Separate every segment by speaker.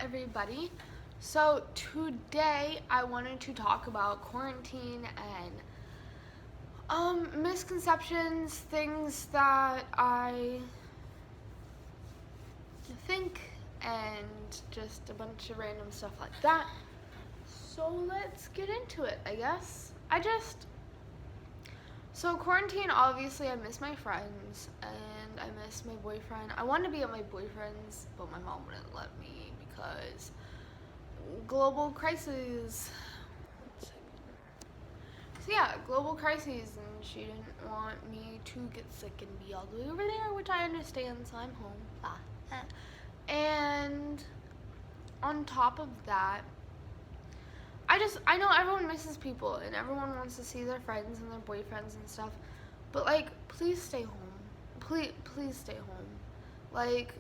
Speaker 1: everybody. So today I wanted to talk about quarantine and misconceptions, things that I think, and just a bunch of random stuff like that. So let's get into it, I guess. So quarantine, obviously I miss my friends and I miss my boyfriend. I wanted to be at my boyfriend's, but my mom wouldn't let me because global crises. So yeah, global crises, and she didn't want me to get sick and be all the way over there, which I understand, so I'm home. And on top of that, I know everyone misses people and everyone wants to see their friends and their boyfriends and stuff, but like, please stay home. Please stay home. Like,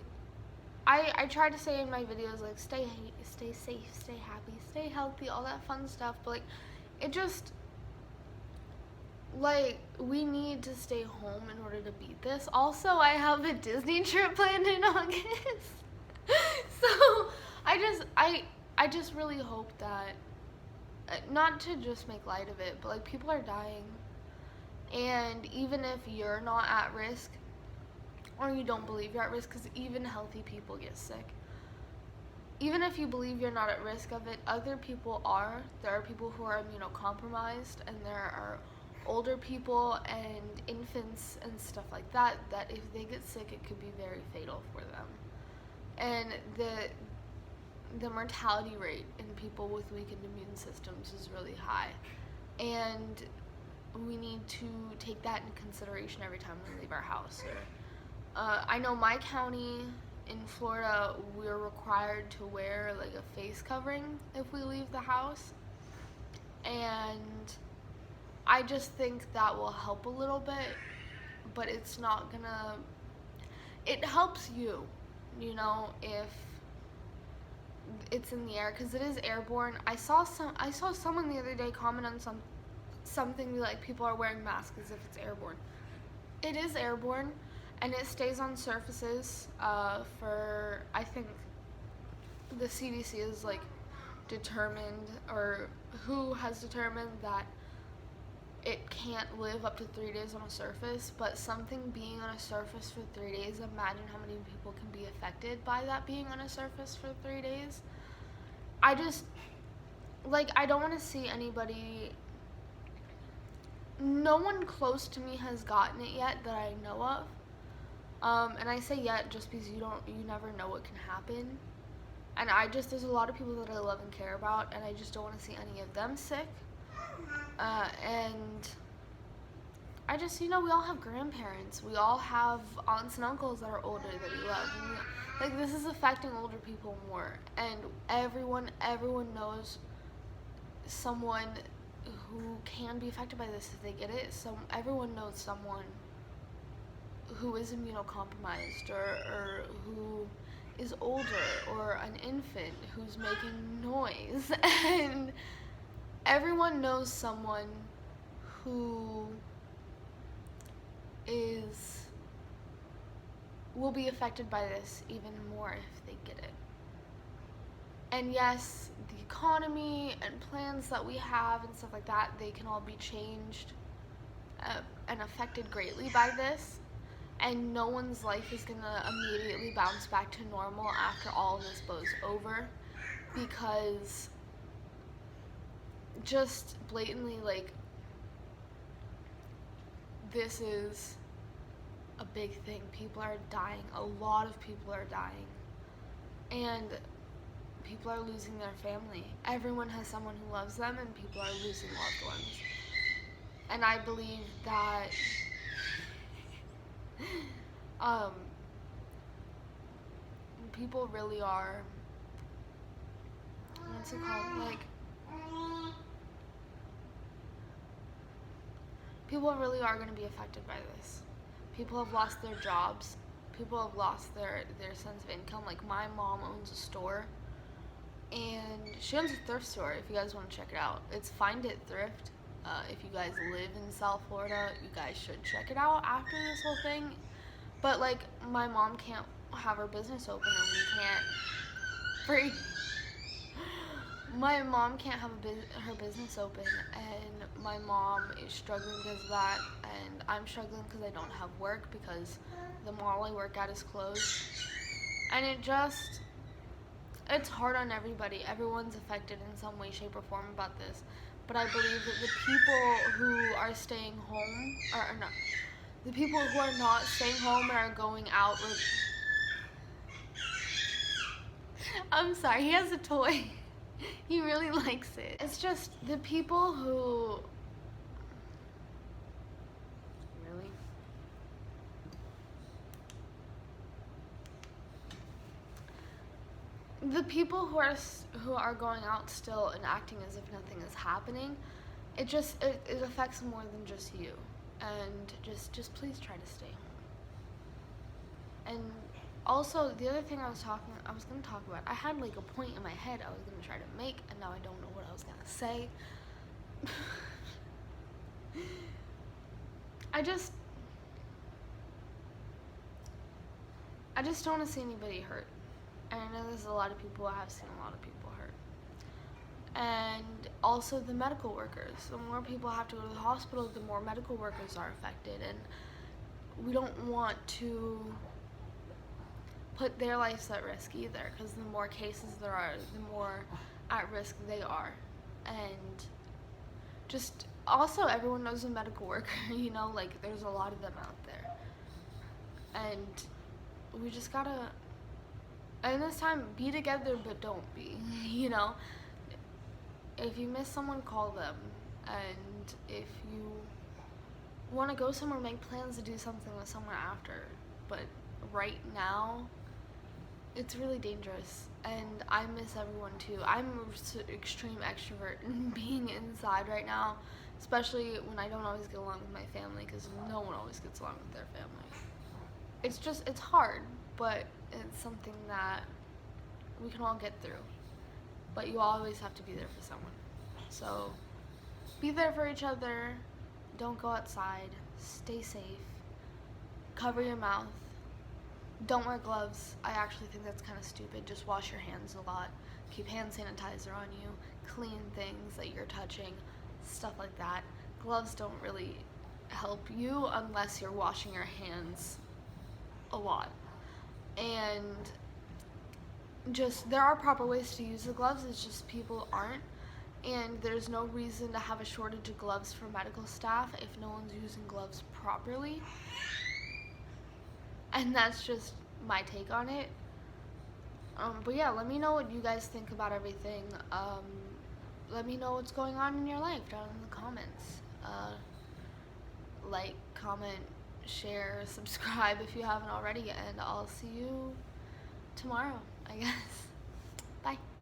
Speaker 1: I try to say in my videos, like, stay safe, stay happy, stay healthy, all that fun stuff, but like, it just, like, we need to stay home in order to beat this. Also, I have a Disney trip planned in August. So I just really hope that, not to just make light of it, but like, people are dying, and even if you're not at risk or you don't believe you're at risk, because even healthy people get sick, even if you believe you're not at risk of it, other people are. There are people who are immunocompromised, and there are older people and infants and stuff like that if they get sick, it could be very fatal for them. And the mortality rate in people with weakened immune systems is really high, and we need to take that into consideration every time we leave our house. I know my county in Florida, we're required to wear like a face covering if we leave the house, and I just think that will help a little bit, but it's not gonna, it helps you, if it's in the air, because it is airborne. I saw someone the other day comment on something like, people are wearing masks as if it's airborne. It is airborne, and it stays on surfaces for, I think the CDC is like determined, or who has determined that it can't live up to 3 days on a surface, but something being on a surface for 3 days, imagine how many people can be affected by that being on a surface for 3 days. I don't want to see anybody, no one close to me has gotten it yet that I know of. And I say yet just because you never know what can happen. And there's a lot of people that I love and care about, and I just don't want to see any of them sick. And I just, we all have grandparents. We all have aunts and uncles that are older that we love. And this is affecting older people more. And everyone knows someone who can be affected by this if they get it. So everyone knows someone who is immunocompromised, or who is older, or an infant who's making noise. And everyone knows someone who will be affected by this even more if they get it. And yes, the economy and plans that we have and stuff like that, they can all be changed and affected greatly by this. And no one's life is gonna immediately bounce back to normal after all of this blows over, because just blatantly, like, this is a big thing. People are dying. A lot of people are dying. And people are losing their family. Everyone has someone who loves them, and people are losing loved ones. And I believe that people really are, what's it called? Like, people really are going to be affected by this. People have lost their jobs. People have lost their sense of income. Like, my mom owns a store, and she owns a thrift store. If you guys want to check it out, it's Find It Thrift. If you guys live in South Florida, you guys should check it out after this whole thing. But like, my mom can't have her business open, and we can't free. My mom can't have her business open, and my mom is struggling because of that, and I'm struggling because I don't have work because the mall I work at is closed. And it's hard on everybody. Everyone's affected in some way, shape, or form about this. But I believe that the people who are staying home, or not, the people who are not staying home and are going out. I'm sorry, he has a toy. He really likes it. It's just the people who. Really? The people who are going out still and acting as if nothing is happening, it affects more than just you. And just please try to stay home. And also, the other thing I was going to talk about, I had like a point in my head I was going to try to make, and now I don't know what I was going to say. I just don't want to see anybody hurt. And I know there's a lot of people, I have seen a lot of people hurt. And also the medical workers. The more people have to go to the hospital, the more medical workers are affected. And we don't want to put their lives at risk either, because the more cases there are, the more at risk they are. And just also, everyone knows a medical worker, like there's a lot of them out there. And we just gotta, and this time, be together but don't be, If you miss someone, call them. And if you want to go somewhere, make plans to do something with someone after. But right now, it's really dangerous, and I miss everyone too. I'm an extreme extrovert, and being inside right now, especially when I don't always get along with my family, because no one always gets along with their family. It's hard, but it's something that we can all get through. But you always have to be there for someone. So be there for each other. Don't go outside. Stay safe. Cover your mouth. Don't wear gloves. I actually think that's kind of stupid. Just wash your hands a lot. Keep hand sanitizer on you. Clean things that you're touching. Stuff like that. Gloves don't really help you unless you're washing your hands a lot. And there are proper ways to use the gloves. It's just people aren't. And there's no reason to have a shortage of gloves for medical staff if no one's using gloves properly. And that's just my take on it. But yeah, let me know what you guys think about everything. Let me know what's going on in your life down in the comments. Like, comment, share, subscribe if you haven't already, and I'll see you tomorrow, I guess. Bye.